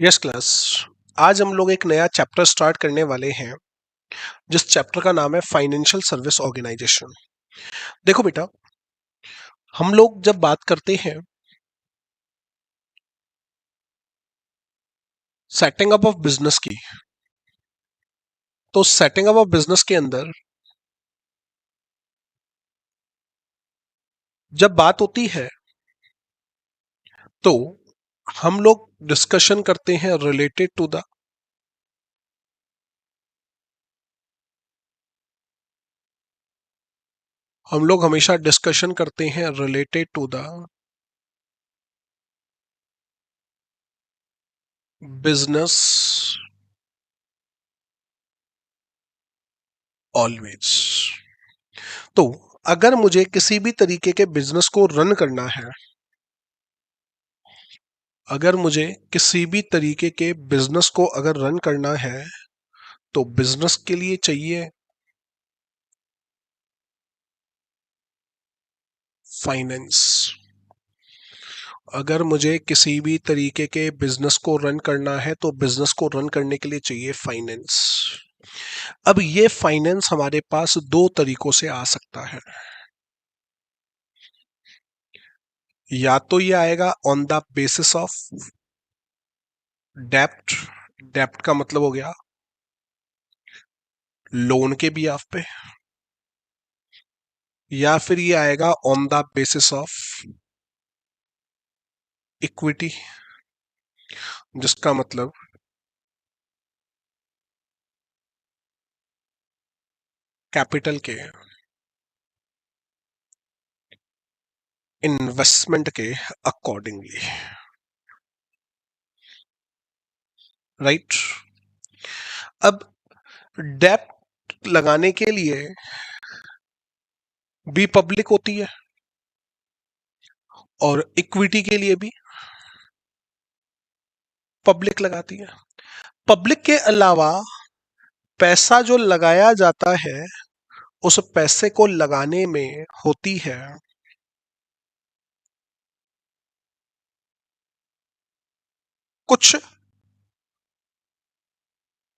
Yes class. आज हम लोग एक नया चैप्टर स्टार्ट करने वाले हैं जिस चैप्टर का नाम है फाइनेंशियल सर्विस ऑर्गेनाइजेशन। देखो बेटा, हम लोग जब बात करते हैं सेटिंग अप ऑफ बिजनेस की, तो सेटिंग अप ऑफ बिजनेस के अंदर जब बात होती है तो हम लोग डिस्कशन करते हैं रिलेटेड टू द, हम लोग हमेशा डिस्कशन करते हैं related to the business always. तो अगर मुझे किसी भी तरीके के बिजनेस को रन करना है, अगर मुझे किसी भी तरीके के बिजनेस को अगर रन करना है तो बिजनेस के लिए चाहिए फाइनेंस। अगर मुझे किसी भी तरीके के बिजनेस को रन करना है तो बिजनेस को रन करने के लिए चाहिए फाइनेंस। अब ये फाइनेंस हमारे पास दो तरीकों से आ सकता है। या तो ये आएगा ऑन द बेसिस ऑफ डेप्ट, डेप्ट का मतलब हो गया लोन के बिहाफ पे, या फिर ये आएगा on the basis of equity, जिसका मतलब कैपिटल के, इन्वेस्टमेंट के अकॉर्डिंगली। राइट। अब डेप्ट लगाने के लिए भी पब्लिक होती है और इक्विटी के लिए भी पब्लिक लगाती है। पब्लिक के अलावा पैसा जो लगाया जाता है उस पैसे को लगाने में होती है कुछ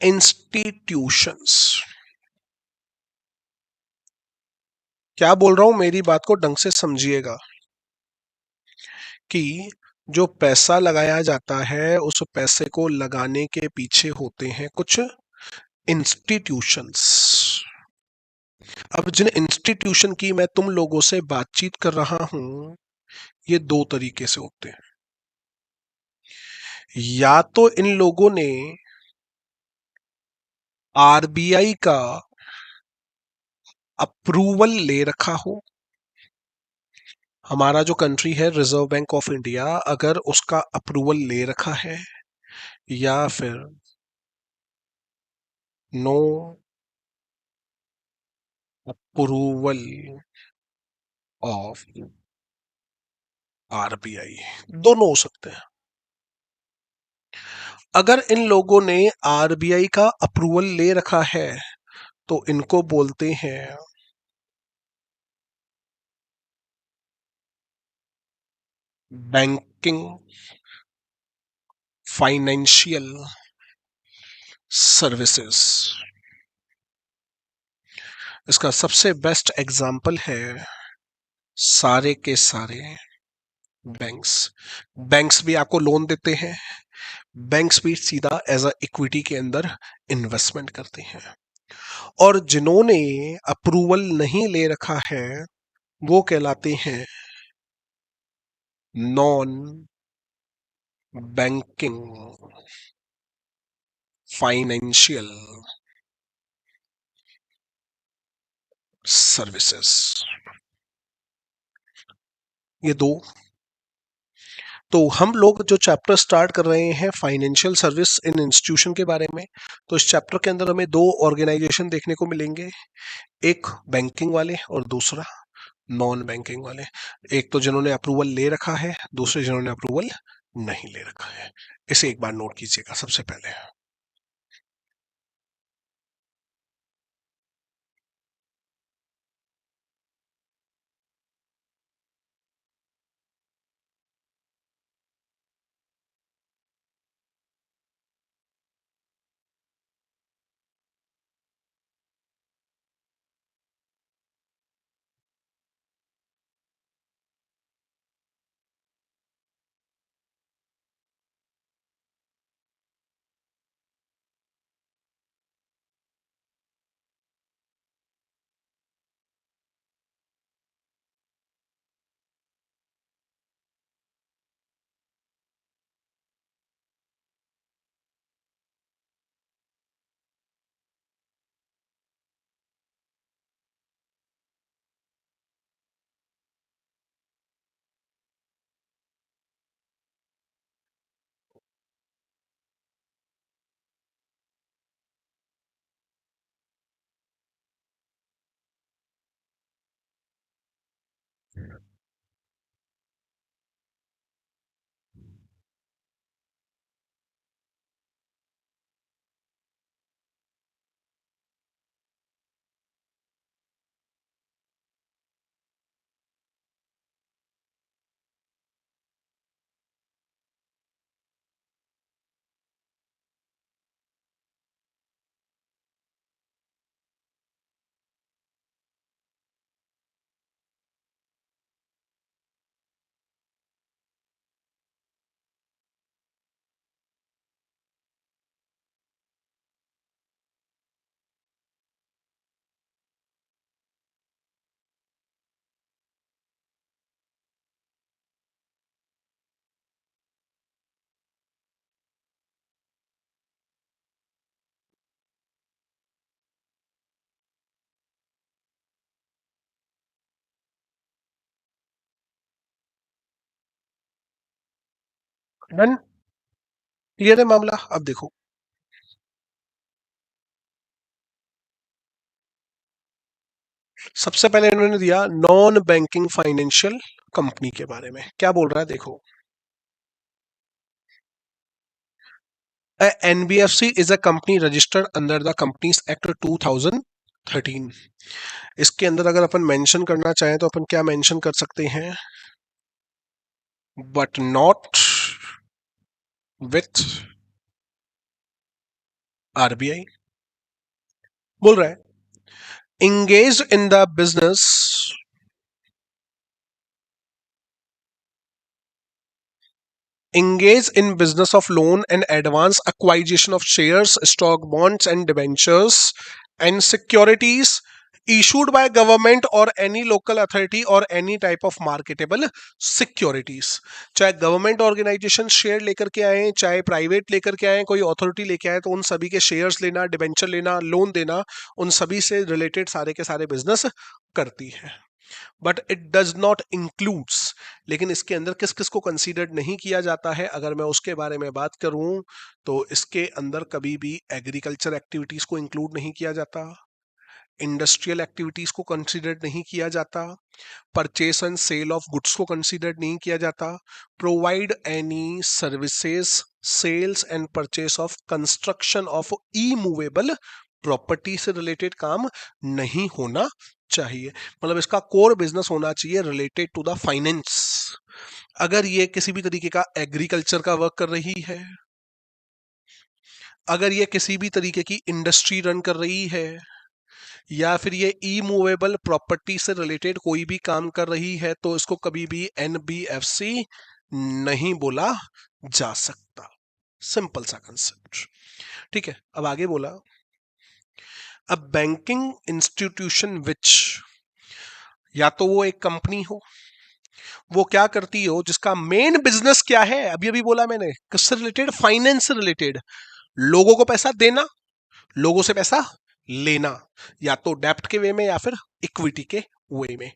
इंस्टीट्यूशंस। क्या बोल रहा हूं, मेरी बात को ढंग से समझिएगा कि जो पैसा लगाया जाता है उस पैसे को लगाने के पीछे होते हैं कुछ इंस्टीट्यूशंस। अब जिन इंस्टीट्यूशन की मैं तुम लोगों से बातचीत कर रहा हूं ये दो तरीके से होते हैं। या तो इन लोगों ने आरबीआई का अप्रूवल ले रखा हो, हमारा जो कंट्री है रिजर्व बैंक ऑफ इंडिया, अगर उसका अप्रूवल ले रखा है, या फिर नो अप्रूवल ऑफ आरबीआई, दोनों हो सकते हैं। अगर इन लोगों ने आरबीआई का अप्रूवल ले रखा है तो इनको बोलते हैं बैंकिंग फाइनेंशियल सर्विसेज। इसका सबसे बेस्ट एग्जाम्पल है सारे के सारे बैंक्स। बैंक्स भी आपको लोन देते हैं, बैंक्स भी सीधा एज अ इक्विटी के अंदर इन्वेस्टमेंट करते हैं। और जिन्होंने अप्रूवल नहीं ले रखा है वो कहलाते हैं नॉन बैंकिंग फाइनेंशियल सर्विसेज। ये दो। तो हम लोग जो चैप्टर स्टार्ट कर रहे हैं फाइनेंशियल सर्विस इन इंस्टीट्यूशन के बारे में, तो इस चैप्टर के अंदर हमें दो ऑर्गेनाइजेशन देखने को मिलेंगे, एक बैंकिंग वाले और दूसरा नॉन बैंकिंग वाले। एक तो जिन्होंने अप्रूवल ले रखा है, दूसरे जिन्होंने अप्रूवल नहीं ले रखा है। इसे एक बार नोट कीजिएगा सबसे पहले। डन। क्लियर है मामला? अब देखो, सबसे पहले इन्होंने दिया नॉन बैंकिंग फाइनेंशियल कंपनी के बारे में। क्या बोल रहा है देखो, NBFC is a company registered under the companies act 2013। इसके अंदर अगर अपन मेंशन करना चाहें तो अपन क्या मेंशन कर सकते हैं? But not with RBI. बोल रहा है engaged in the business engage in business of loan and advance acquisition of shares, stock, bonds and debentures and securities issued by government or any local authority or any type of marketable securities। चाहे government organisation share लेकर के आए, चाहे private लेकर के आए, कोई authority लेके आए, तो उन सभी के शेयर्स लेना, डिबेंचर लेना, लोन देना, उन सभी से रिलेटेड सारे के सारे बिजनेस करती है। But it does not includes, लेकिन इसके अंदर किस किस को कंसीडर्ड नहीं किया जाता है अगर मैं उसके बारे में बात करूं, तो इसके अंदर कभी भी एग्रीकल्चर एक्टिविटीज को इंक्लूड नहीं किया जाता, इंडस्ट्रियल एक्टिविटीज को कंसीडर्ड नहीं किया जाता, purchase and sale of goods को कंसीडर्ड नहीं किया जाता, provide any services, sales and purchase of construction of immovable property से रिलेटेड काम नहीं होना चाहिए। मतलब इसका कोर बिजनेस होना चाहिए रिलेटेड टू द फाइनेंस। अगर ये किसी भी तरीके का एग्रीकल्चर का वर्क कर रही है, अगर ये किसी भी तरीके की इंडस्ट्री रन कर रही है, या फिर ये ई मूवेबल प्रॉपर्टी से रिलेटेड कोई भी काम कर रही है, तो इसको कभी भी एनबीएफसी नहीं बोला जा सकता। सिंपल सा कंसेप्ट। ठीक है, अब आगे बोला, अब बैंकिंग इंस्टीट्यूशन विच, या तो वो एक कंपनी हो, वो क्या करती हो, जिसका मेन बिजनेस क्या है, अभी अभी बोला मैंने, किससे रिलेटेड? फाइनेंस से रिलेटेड। लोगों को पैसा देना, लोगों से पैसा लेना, या तो डेप्ट के वे में या फिर इक्विटी के वे में।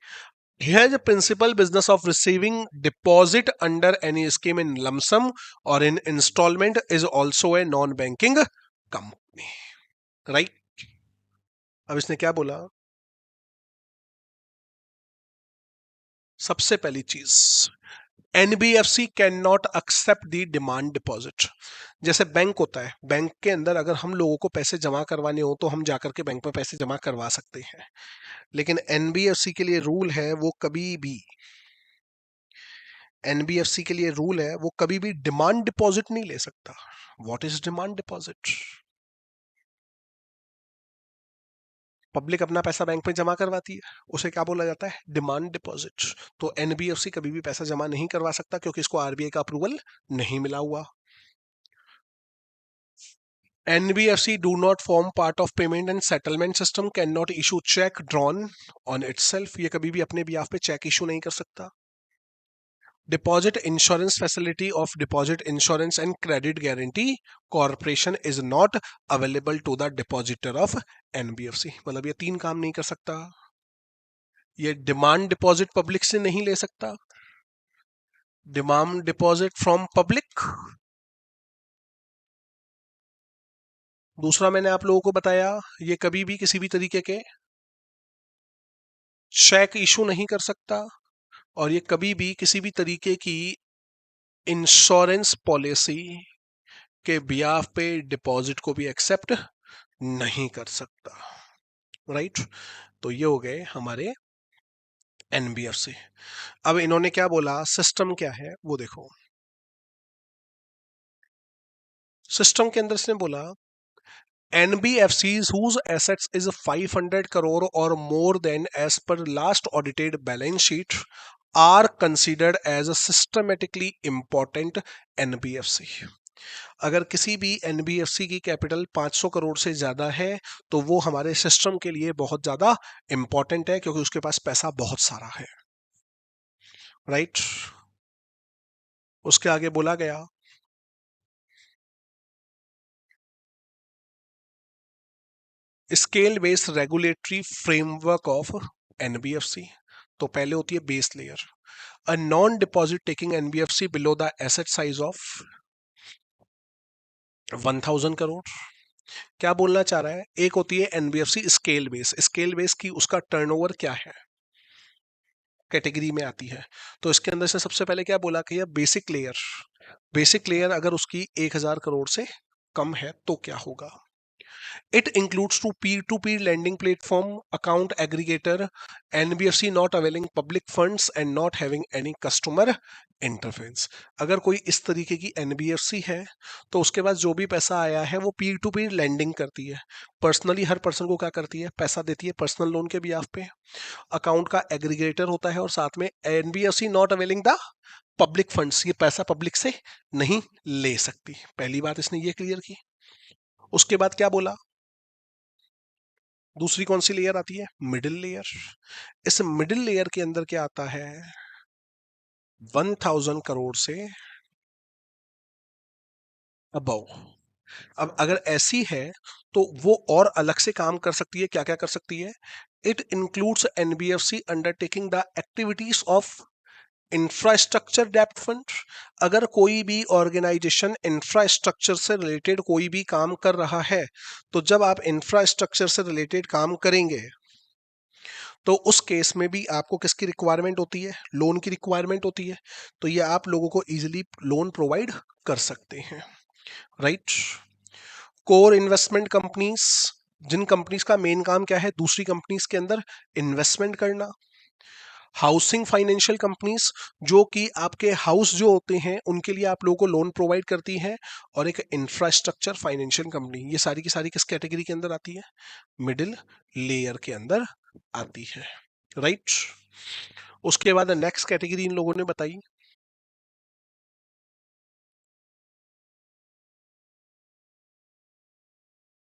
Here the principal business of receiving deposit under any scheme in lump sum or in installment is also a non-banking company, right? अब इसने क्या बोला, सबसे पहली चीज, NBFC can not accept the demand deposit. जैसे बैंक होता है, बैंक के अंदर अगर हम लोगों को पैसे जमा करवाने हो तो हम जाकर के बैंक में पैसे जमा करवा सकते हैं, लेकिन एनबीएफसी के लिए रूल है, वो कभी भी, एनबीएफसी के लिए रूल है, वो कभी भी डिमांड डिपॉजिट नहीं ले सकता। What is demand deposit? Public अपना पैसा बैंक में जमा करवाती है, उसे क्या बोला जाता है? Demand deposit. तो एनबीएफसी कभी भी पैसा जमा नहीं करवा सकता क्योंकि इसको आरबीआई का अप्रूवल नहीं मिला हुआ। NBFC do not form part of payment and settlement system, cannot issue check drawn on itself, ये कभी भी अपने बिहाफ पे चेक इशू नहीं कर सकता। Deposit insurance facility of deposit insurance and credit guarantee corporation is not available to the depositor of NBFC। मतलब ये तीन काम नहीं कर सकता। ये डिमांड डिपॉजिट पब्लिक से नहीं ले सकता, डिमांड डिपॉजिट फ्रॉम पब्लिक। दूसरा मैंने आप लोगों को बताया, ये कभी भी किसी भी तरीके के चेक इशू नहीं कर सकता। और ये कभी भी किसी भी तरीके की इंश्योरेंस पॉलिसी के बिहाफ पे डिपॉजिट को भी एक्सेप्ट नहीं कर सकता। राइट, तो ये हो गए हमारे एनबीएफसी। अब इन्होंने क्या बोला, सिस्टम क्या है वो देखो। सिस्टम के अंदर इसने बोला NBFCs whose assets is 500 crore or more than as per last audited balance sheet are considered as a systematically important NBFC। अगर किसी भी NBFC की कैपिटल 500 करोड़ से ज्यादा है तो वो हमारे सिस्टम के लिए बहुत ज्यादा इंपॉर्टेंट है, क्योंकि उसके पास पैसा बहुत सारा है। राइट, उसके आगे बोला गया scale based regulatory framework of NBFC। तो पहले होती है base layer, a non-deposit taking NBFC below the asset size of 1000 crore. क्या बोलना चाह रहा है, एक होती है NBFC scale base, scale base की उसका टर्नओवर क्या है, कैटेगरी में आती है। तो इसके अंदर से सबसे पहले क्या बोला कि बेसिक लेयर, बेसिक लेयर अगर उसकी 1000 करोड़ से कम है तो क्या होगा। It includes to peer-to-peer lending platform, account aggregator, NBFC not availing public funds and not having any customer interference. अगर कोई इस तरीके की NBFC है तो उसके पास जो भी पैसा आया है वो पीर टू पीर लैंडिंग करती है, पर्सनली हर पर्सन को क्या करती है, पैसा देती है पर्सनल लोन के बिहाफ पे। अकाउंट का एग्रीगेटर होता है और साथ में NBFC not availing the public funds, ये पैसा पब्लिक से नहीं ले सकती। पहली बात इसने ये क्लियर की। उसके बाद क्या बोला, दूसरी कौन सी लेयर आती है, मिडिल लेयर। इस मिडिल लेयर के अंदर क्या आता है, 1000 करोड़ से अबव। अब अगर ऐसी है तो वो और अलग से काम कर सकती है, क्या क्या कर सकती है। It includes NBFC undertaking the activities of infrastructure depth fund. अगर कोई भी ऑर्गेनाइजेशन इंफ्रास्ट्रक्चर से रिलेटेड कोई भी काम कर रहा है, तो जब आप इंफ्रास्ट्रक्चर से रिलेटेड काम करेंगे तो उस केस में भी आपको किसकी रिक्वायरमेंट होती है, लोन की रिक्वायरमेंट होती है। तो ये आप लोगों को इजीली लोन प्रोवाइड कर सकते हैं। राइट, कोर इन्वेस्टमेंट कंपनीज, जिन कंपनीज का मेन काम क्या है, दूसरी कंपनीज के अंदर इन्वेस्टमेंट करना। हाउसिंग फाइनेंशियल कंपनीज, जो कि आपके हाउस जो होते हैं उनके लिए आप लोगों को लोन प्रोवाइड करती हैं। और एक इंफ्रास्ट्रक्चर फाइनेंशियल कंपनी, ये सारी की सारी किस कैटेगरी के अंदर आती है, मिडिल लेयर के अंदर आती है। राइट, उसके बाद नेक्स्ट कैटेगरी इन लोगों ने बताई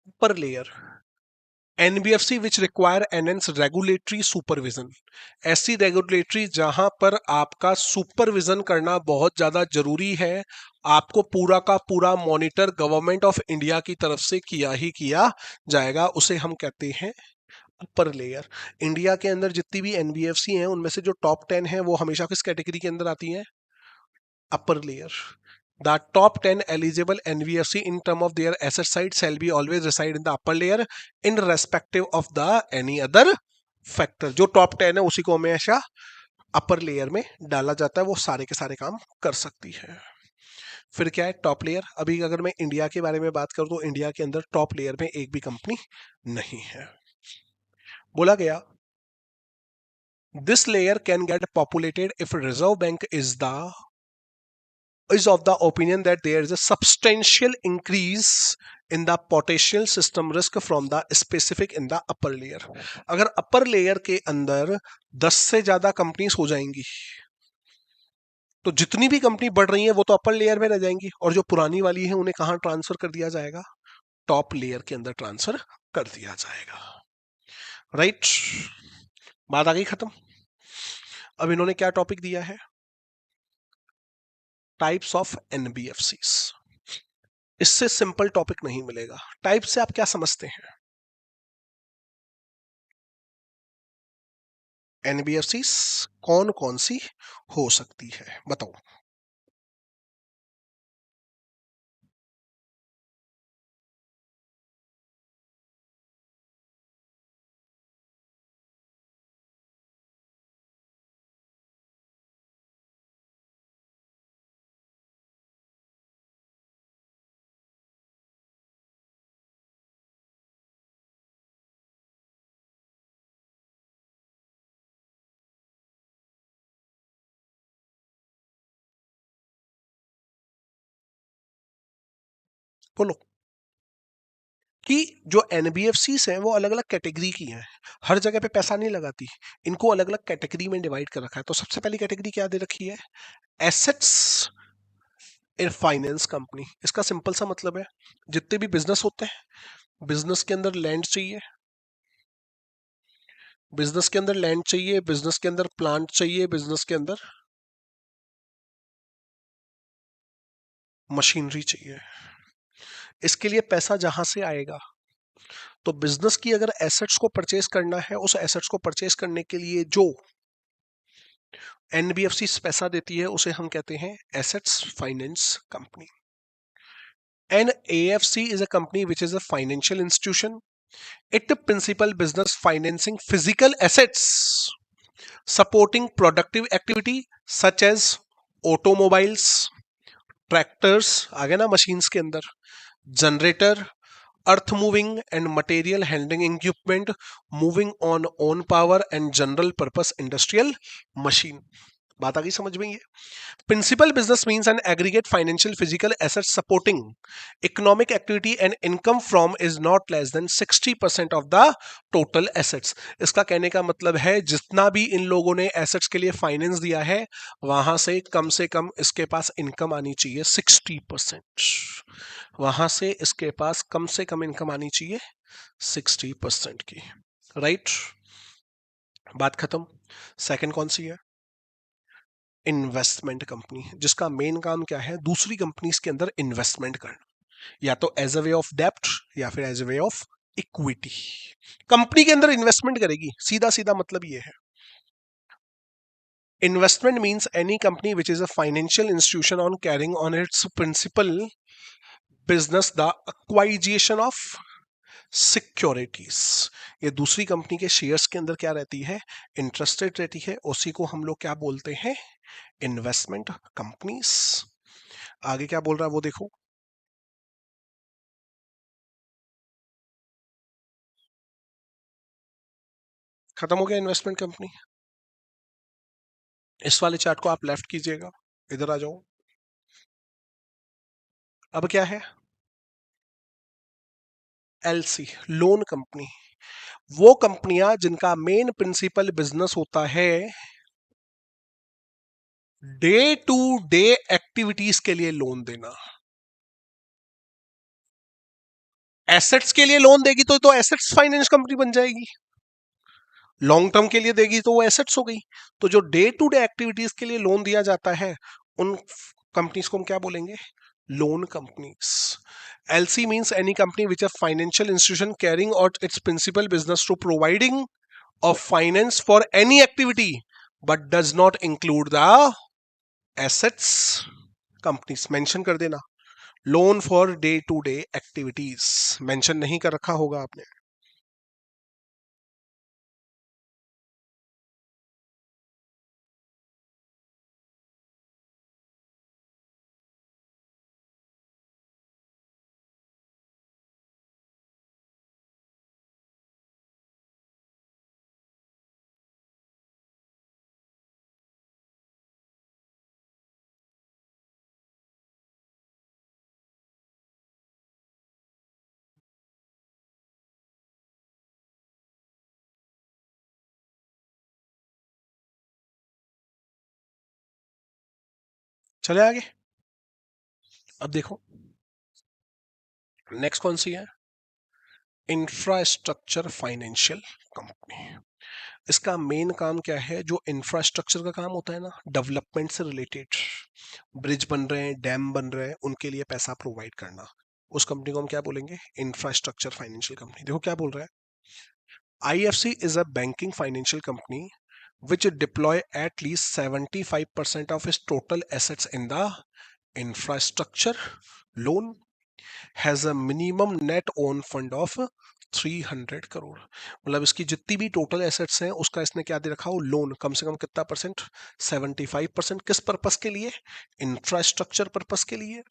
upper layer, NBFC which require enhanced regulatory supervision. ऐसी रेगुलेटरी जहां पर आपका सुपरविजन करना बहुत ज्यादा जरूरी है, आपको पूरा का पूरा मॉनिटर गवर्नमेंट ऑफ इंडिया की तरफ से किया ही किया जाएगा, उसे हम कहते हैं अपर लेयर। इंडिया के अंदर जितनी भी NBFC हैं उनमें से जो टॉप 10 है वो हमेशा किस कैटेगरी के अंदर आती है, upper layer. The top 10 eligible NBFC in term of their asset side shall be always reside in the upper layer in respective of the any other factor। जो टॉप 10 है उसी को हमेशा अपर लेयर में डाला जाता है, वो सारे के सारे काम कर सकती है। फिर क्या है टॉप लेयर, अभी अगर मैं इंडिया के बारे में बात करूं तो इंडिया के अंदर टॉप लेयर में एक भी कंपनी नहीं है। बोला गया this layer can get populated if reserve bank is of the opinion that there is a substantial increase in the potential system risk from the specific in the upper layer। अगर upper layer के अंदर 10 से ज्यादा companies हो जाएंगी तो जितनी भी कंपनी बढ़ रही है वो तो अपर लेयर में रह जाएंगी, और जो पुरानी वाली है उन्हें कहां ट्रांसफर कर दिया जाएगा, टॉप लेयर के अंदर ट्रांसफर कर दिया जाएगा। राइट, बात आ गई खत्म। अब इन्होंने क्या टॉपिक दिया है, टाइप्स ऑफ NBFCs। इससे सिंपल टॉपिक नहीं मिलेगा। टाइप से आप क्या समझते हैं, NBFCs कौन कौन सी हो सकती है बताओ। बोलो। कि जो एनबीएफसी हैं वो अलग अलग कैटेगरी की हैं, हर जगह पे पैसा नहीं लगाती, इनको अलग अलग कैटेगरी में डिवाइड कर रखा है। तो सबसे पहली कैटेगरी क्या दे रखी है? Assets in finance company. इसका सिंपल सा मतलब है, जितने भी बिजनेस होते हैं, बिजनेस के अंदर लैंड चाहिए, बिजनेस के अंदर लैंड चाहिए, बिजनेस के अंदर प्लांट चाहिए, बिजनेस के अंदर मशीनरी चाहिए। इसके लिए पैसा जहां से आएगा, तो बिजनेस की अगर एसेट्स को परचेज करना है, उस एसेट्स को परचेज करने के लिए जो एनबीएफसी पैसा देती है उसे हम कहते हैं assets finance company. An AFC is a company which is a financial institution. It principal business financing physical assets supporting productive activity such as automobiles, tractors आ गए ना मशीन्स के अंदर, generator, earth moving and material handling equipment, moving on own power and general purpose industrial machine. बात आ गई समझ में? ये principal business means an aggregate financial physical assets supporting economic activity and income from is not less than 60% of the total assets। इसका कहने का मतलब है जितना भी इन लोगों ने एसेट्स के लिए फाइनेंस दिया है, वहां से कम इसके पास इनकम आनी चाहिए 60%। वहां से इसके पास कम से कम इनकम आनी चाहिए 60% की। राइट, बात खत्म। सेकंड कौन सी है? इन्वेस्टमेंट कंपनी, जिसका मेन काम क्या है? दूसरी कंपनीज के अंदर इन्वेस्टमेंट करना, या तो एज अ वे ऑफ डेप्ट या फिर as a way of equity. Company के अंदर इन्वेस्टमेंट करेगी, सीधा सीधा मतलब ये है। Investment means any company which is a financial institution on carrying on its principal business the acquisition of securities. ये दूसरी कंपनी के शेयर्स के अंदर क्या रहती है? इंटरेस्टेड रहती है। उसी को हम लोग क्या बोलते हैं? Investment companies. आगे क्या बोल रहा है वो देखो। खत्म हो गया इन्वेस्टमेंट कंपनी। इस वाले चार्ट को आप लेफ्ट कीजिएगा, इधर आ जाओ। अब क्या है? LC, loan company. वो कंपनियां जिनका मेन प्रिंसिपल बिजनेस होता है डे टू डे एक्टिविटीज के लिए लोन देना। एसेट्स के लिए लोन देगी तो एसेट्स फाइनेंस कंपनी बन जाएगी। लॉन्ग टर्म के लिए देगी तो वो एसेट्स हो गई। तो जो डे टू डे एक्टिविटीज के लिए लोन दिया जाता है, उन कंपनीज को हम क्या बोलेंगे? Loan companies. LC means any company which a financial institution carrying out its principal business to providing of finance for any activity but does not include the assets. Companies mention कर देना, loan for day to day activities mention नहीं कर रखा होगा आपने। चले आगे। अब देखो नेक्स्ट कौन सी है? Infrastructure financial company. इसका मेन काम क्या है? जो इंफ्रास्ट्रक्चर का काम होता है ना, डेवलपमेंट से रिलेटेड, ब्रिज बन रहे हैं, डैम बन रहे हैं, उनके लिए पैसा प्रोवाइड करना, उस कंपनी को हम क्या बोलेंगे? Infrastructure financial company. देखो क्या बोल रहा है, IFC is a banking financial company which deploy at least 75% of its total assets in the infrastructure loan, has a minimum net own fund of 300 crore. मतलब इसकी जितनी भी टोटल एसेट्स हैं उसका इसने क्या दे रखा हो? लोन। कम से कम कितना परसेंट? 75%। किस पर्पस के लिए? इंफ्रास्ट्रक्चर पर्पस के लिए।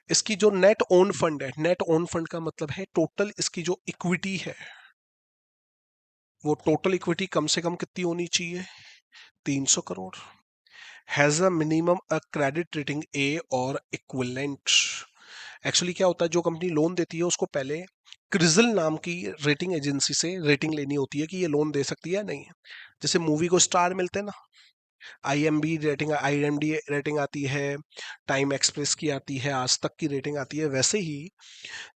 इसकी जो नेट ओन फंड है, नेट ओन फंड का मतलब है टोटल इसकी जो इक्विटी है, वो टोटल इक्विटी कम से कम कितनी होनी चाहिए? 300 crore. Has a minimum a credit rating A और इक्विवेलेंट, एक्चुअली क्या होता है, जो कंपनी लोन देती है उसको पहले क्रिजल नाम की रेटिंग एजेंसी से रेटिंग लेनी होती है कि ये लोन दे सकती है या नहीं। जैसे मूवी को स्टार मिलते हैं ना, आईएमडी रेटिंग आती है, टाइम एक्सप्रेस की आती है, आज तक की रेटिंग आती है, वैसे ही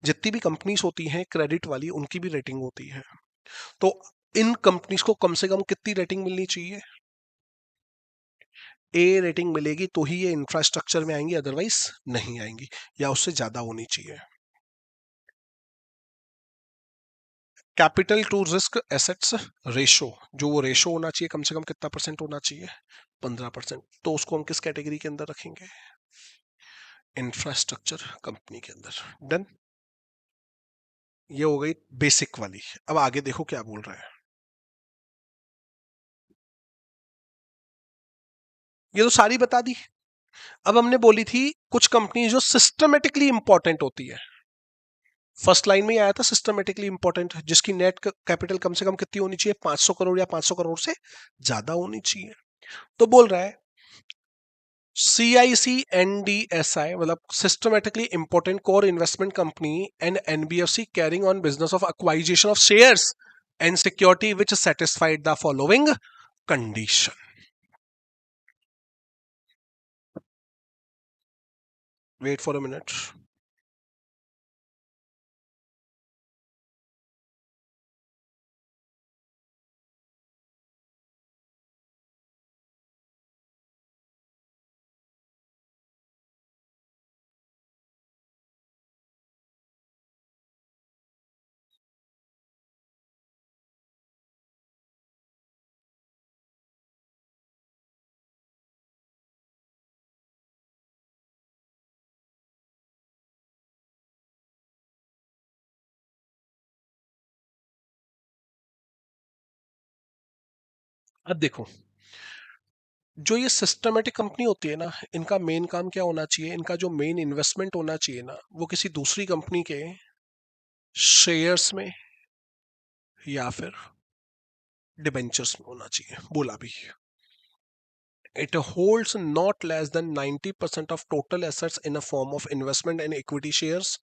जितनी भी कंपनीज होती हैं क्रेडिट वाली, उनकी भी रेटिंग होती है। तो इन कंपनीज को कम से कम कितनी रेटिंग मिलनी चाहिए? ए रेटिंग मिलेगी तो ही ये इंफ्रास्ट्रक्चर में आएंगी, अदरवाइज नहीं आएंगी, या उससे ज्यादा होनी चाहिए। Capital to risk assets ratio, जो वो रेशो होना चाहिए कम से कम कितना परसेंट होना चाहिए? 15%। तो उसको हम किस कैटेगरी के अंदर रखेंगे? इंफ्रास्ट्रक्चर कंपनी के अंदर। डन। ये हो गई बेसिक वाली। अब आगे देखो क्या बोल रहे हैं। ये तो सारी बता दी। अब हमने बोली थी कुछ कंपनी जो सिस्टमेटिकली इंपॉर्टेंट होती है। फर्स्ट लाइन में ही आया था सिस्टमेटिकली इंपॉर्टेंट, जिसकी नेट कैपिटल कम से कम कितनी होनी चाहिए? 500 करोड़ या 500 करोड़ से ज्यादा होनी चाहिए। तो बोल रहा है CIC NDSI मतलब systematically important core investment company and NBFC carrying on business of acquisition of shares and security which satisfied the following condition. Wait for a minute. अब देखो, जो ये सिस्टमेटिक कंपनी होती है ना, इनका मेन काम क्या होना चाहिए? इनका जो मेन इन्वेस्टमेंट होना चाहिए ना, वो किसी दूसरी कंपनी के शेयर्स में या फिर डिबेंचर्स में होना चाहिए। बोला भी, it holds not less than 90% of total assets in a form of investment and equity shares,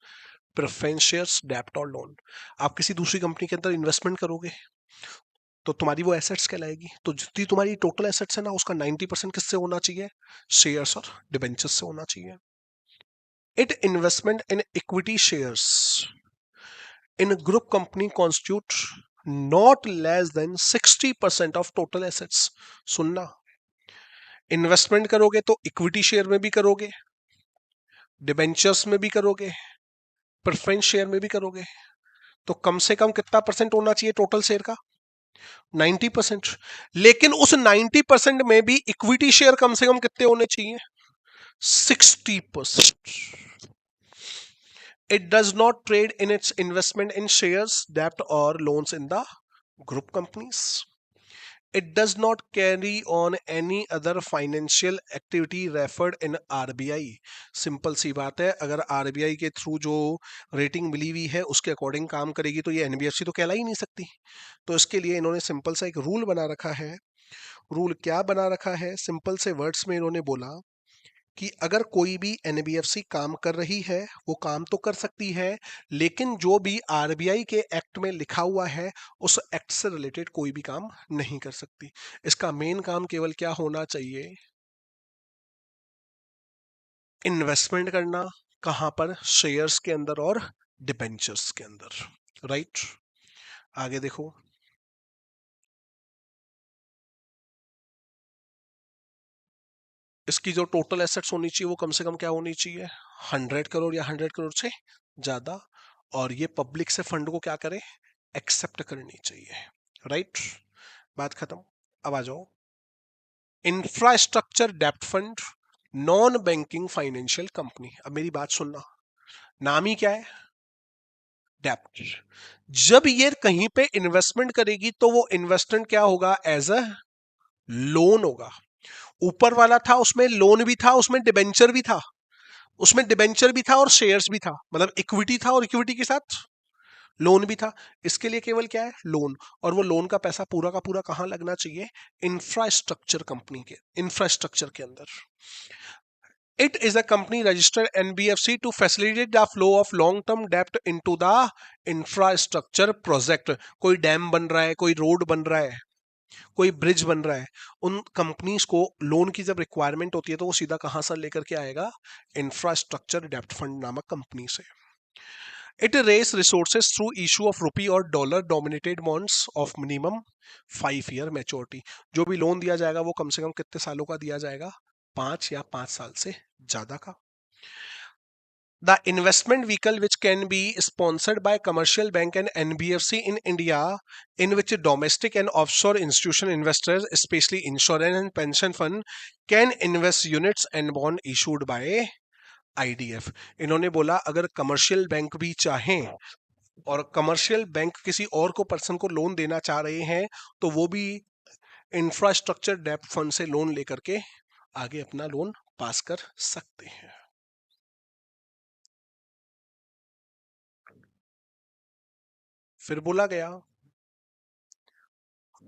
preference shares, debt और loan। आप किसी दूसरी कंपनी के अंदर इन्वेस्टमेंट करोगे तो तुम्हारी वो एसेट्स कहलाएगी। तो जितनी तुम्हारी टोटल एसेट्स है ना, उसका 90% किससे होना चाहिए? शेयर्स और डिबेंचर्स से होना चाहिए। It investment in equity shares in a group company constitute not less than 60% of total assets। सुनना, इन्वेस्टमेंट करोगे तो इक्विटी शेयर में भी करोगे, डिबेंचर्स में भी करोगे, प्रेफरेंस शेयर में भी करोगे, तो कम से कम कितना परसेंट होना चाहिए टोटल शेयर का? 90%। लेकिन उस 90% में भी इक्विटी शेयर कम से कम कितने होने चाहिए? 60%। It does not trade in its investment in shares, debt or loans in the group companies. It does not carry on any other financial activity referred in RBI। Simple सी बात है, अगर RBI के through जो rating मिली हुई है उसके according काम करेगी तो ये NBFC तो कहला ही नहीं सकती। तो इसके लिए इन्होंने सिंपल सा एक रूल बना रखा है। रूल क्या बना रखा है? सिंपल से वर्ड्स में इन्होंने बोला कि अगर कोई भी एनबीएफसी काम कर रही है, वो काम तो कर सकती है, लेकिन जो भी आरबीआई के एक्ट में लिखा हुआ है उस एक्ट से रिलेटेड कोई भी काम नहीं कर सकती। इसका मेन काम केवल क्या होना चाहिए? इन्वेस्टमेंट करना। कहां पर? शेयर्स के अंदर और डिबेंचर्स के अंदर। राइट। आगे देखो। इसकी जो टोटल एसेट्स होनी चाहिए वो कम से कम क्या होनी चाहिए? 100 करोड़ या 100 करोड़ से ज्यादा। और ये पब्लिक से फंड को क्या करे? एक्सेप्ट करनी चाहिए। राइट। बात खत्म। अब आ जाओ, इंफ्रास्ट्रक्चर डेप्ट fund, non banking financial company. अब मेरी बात सुनना, नाम ही क्या है? डेप्ट। जब ये कहीं पे इन्वेस्टमेंट करेगी तो वो इन्वेस्टमेंट क्या होगा? एज अ लोन होगा। ऊपर वाला था उसमें लोन भी था, उसमें डिबेंचर भी था, उसमें डिबेंचर भी था और शेयर्स भी था, मतलब इक्विटी था और इक्विटी के साथ लोन भी था। इसके लिए केवल क्या है? लोन। और वो लोन का पैसा पूरा का पूरा कहां लगना चाहिए? इंफ्रास्ट्रक्चर कंपनी के इंफ्रास्ट्रक्चर के अंदर। It is a company registered NBFC to facilitate the flow of long term debt into the infrastructure project. कोई डैम बन रहा है, कोई रोड बन रहा है, कोई ब्रिज बन रहा है, उन कंपनीज को लोन की जब रिक्वायरमेंट होती है तो वो सीधा कहां से लेकर के आएगा? इंफ्रास्ट्रक्चर डेप्ट फंड नामक कंपनी से. It raise resources through issue of rupee or dollar dominated bonds of minimum 5 year maturity. जो भी लोन दिया जाएगा वो कम से कम कितने सालों का दिया जाएगा? 5 या 5 साल से ज्यादा का. The investment vehicle which can be sponsored by commercial bank and NBFC in India, in which domestic and offshore institutional investors, especially insurance and pension fund, can invest units and bond issued by IDF. इन्होंने बोला अगर commercial bank भी चाहें और commercial bank किसी और को person को लोन देना चाह रहे हैं तो वो भी इंफ्रास्ट्रक्चर डेब्ट फंड से लोन लेकर के आगे अपना लोन पास कर सकते हैं. फिर बोला गया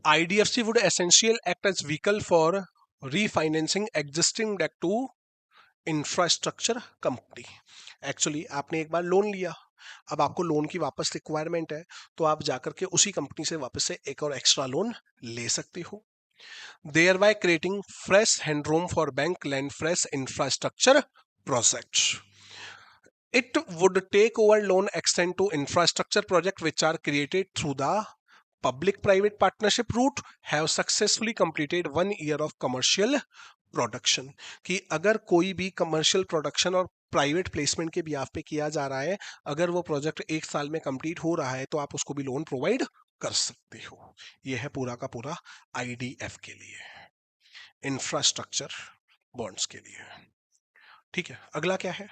IDFC would essentially act as vehicle for refinancing existing debt to infrastructure company. Actually आपने एक बार लोन लिया, अब आपको लोन की वापस रिक्वायरमेंट है तो आप जाकर के उसी कंपनी से वापस से एक और एक्स्ट्रा लोन ले सकते हो. thereby creating fresh headroom for bank lend fresh infrastructure projects. It would take over loan extend to infrastructure project which are created through the public private partnership route have successfully completed 1 year of commercial production. कि अगर कोई भी commercial production और private placement के behalf पे किया जा रहा है, अगर वो प्रोजेक्ट 1 साल में कंप्लीट हो रहा है तो आप उसको भी लोन प्रोवाइड कर सकते हो. ये है पूरा का पूरा IDF के लिए, इंफ्रास्ट्रक्चर बॉन्ड्स के लिए. ठीक है, अगला क्या है?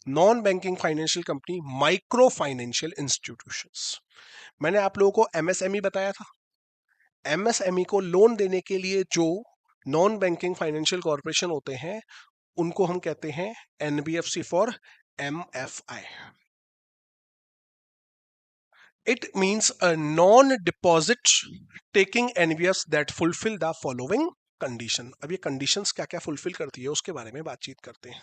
Non banking financial company, micro financial institutions. मैंने आप लोगों को MSME बताया था. MSME को लोन देने के लिए जो नॉन बैंकिंग फाइनेंशियल कॉर्पोरेशन होते हैं उनको हम कहते हैं NBFC for MFI. It means a non-deposit taking NBFs that fulfill the following condition. अब ये conditions क्या क्या fulfill करती है उसके बारे में बातचीत करते हैं.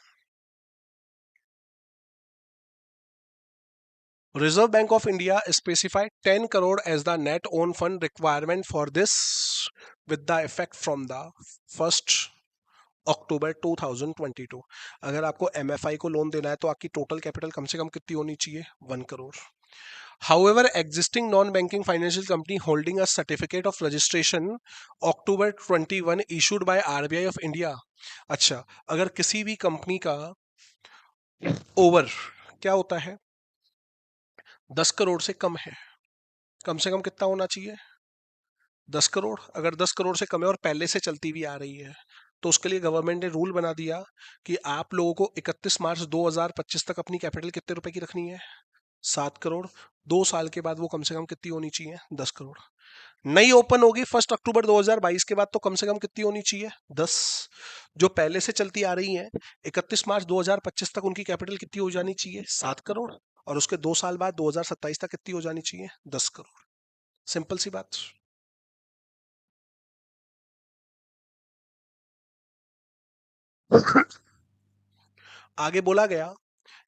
Reserve Bank of India specified 10 crore as the net own fund requirement for this with the effect from the 1st अक्टूबर 2022. अगर आपको MFI को लोन देना है तो आपकी टोटल कैपिटल कम से कम कितनी होनी चाहिए? 1 crore. However, existing non-banking financial company holding a certificate of registration October 21 issued by RBI of India. अच्छा, अगर किसी भी कंपनी का ओवर क्या होता है? 10 करोड़ से कम से कम कितना होना चाहिए? 10 करोड़. अगर 10 करोड़ से कम है और पहले से चलती हुई आ रही है तो उसके लिए गवर्नमेंट ने रूल बना दिया कि आप लोगों को 31 मार्च 2025 तक अपनी कैपिटल कितने रुपए की रखनी है? 7 करोड़. 2 साल के बाद वो कम से कम कितनी होनी चाहिए? 10 करोड़. नई ओपन होगी 1 अक्टूबर 2022 के बाद तो कम से कम कितनी होनी चाहिए? 10. जो पहले से चलती आ रही है 31 मार्च 2025 तक उनकी कैपिटल कितनी हो जानी चाहिए? 7 करोड़. और उसके 2 साल बाद 2027 तक कितनी हो जानी चाहिए? 10 करोड़. सिंपल सी बात. आगे बोला गया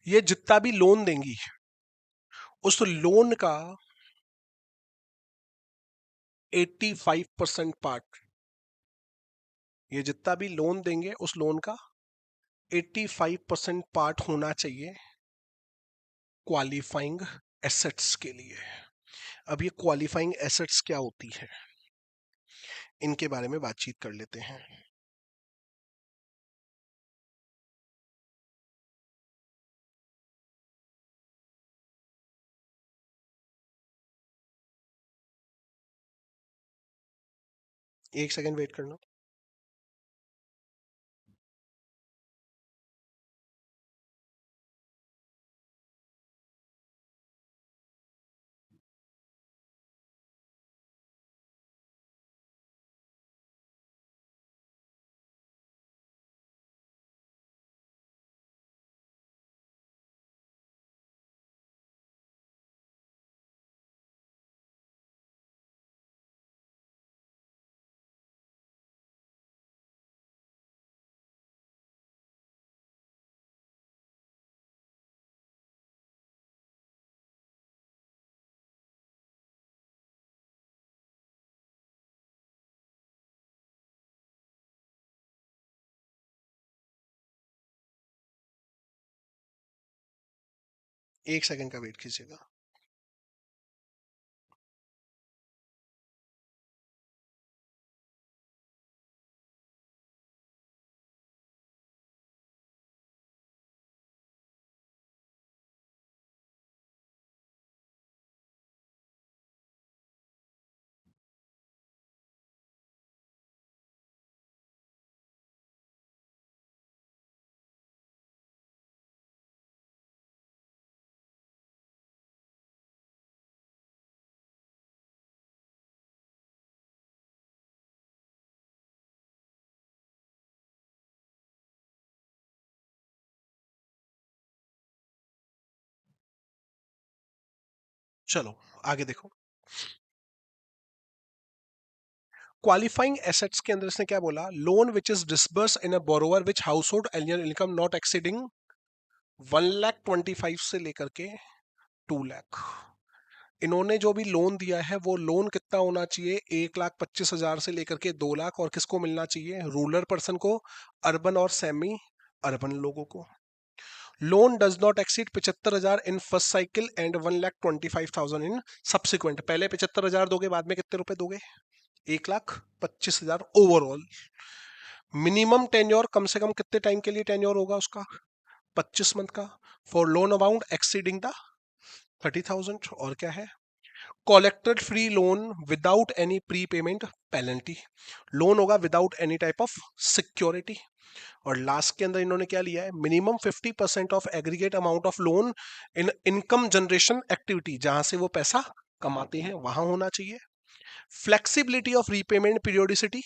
ये जितना भी लोन देंगी उस लोन का 85% पार्ट, ये जितना भी लोन देंगे उस लोन का 85% पार्ट होना चाहिए क्वालिफाइंग एसेट्स के लिए. अब ये क्वालिफाइंग एसेट्स क्या होती है इनके बारे में बातचीत कर लेते हैं. एक सेकंड वेट करना. एक सेकंड का वेट कीजिएगा। चलो आगे देखो। क्वालिफाइंग एसेट्स के अंदर इसने क्या बोला, loan which is disburse in a borrower which house hold annual income not exceeding 1,25,000 से लेकर के 2 लाख। इन्होंने जो भी लोन दिया है वो लोन कितना होना चाहिए, 1,25,000 से लेकर के 2 लाख, और किसको मिलना चाहिए, रूरल पर्सन को, अर्बन और सेमी अर्बन लोगों को। Loan does not exceed 75,000 in first cycle and 1,25,000 in subsequent. पहले 75,000 दोगे, बाद में कितने रुपए दोगे, 1,25,000 ओवरऑल। मिनिमम टेन्योर कम से कम कितने टाइम के लिए टेन्योर होगा उसका, 25 मंथ का। For loan amount exceeding the 30,000। और क्या है, collected free loan without any prepayment penalty. Loan होगा without any type of security. और लास्ट के अंदर इन्होंने क्या लिया है, minimum 50% of aggregate amount of loan in income generation activity, जहां से वो पैसा कमाते हैं वहां होना चाहिए। Flexibility of repayment periodicity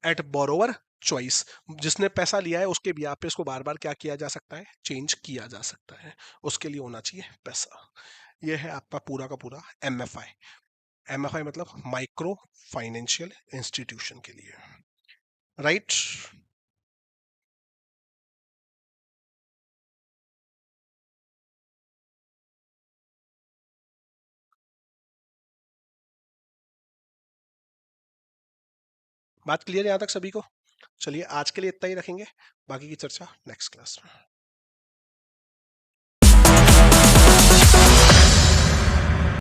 at borrower choice. जिसने पैसा लिया है उसके भी पे इसको बार बार क्या किया जा सकता है, चेंज किया जा सकता है, उसके लिए होना चाहिए पैसा। यह है आपका पूरा का पूरा एमएफआई। एमएफआई मतलब माइक्रो फाइनेंशियल इंस्टीट्यूशन के लिए, राइट। बात क्लियर यहां तक सभी को। चलिए आज के लिए इतना ही रखेंगे, बाकी की चर्चा नेक्स्ट क्लास में।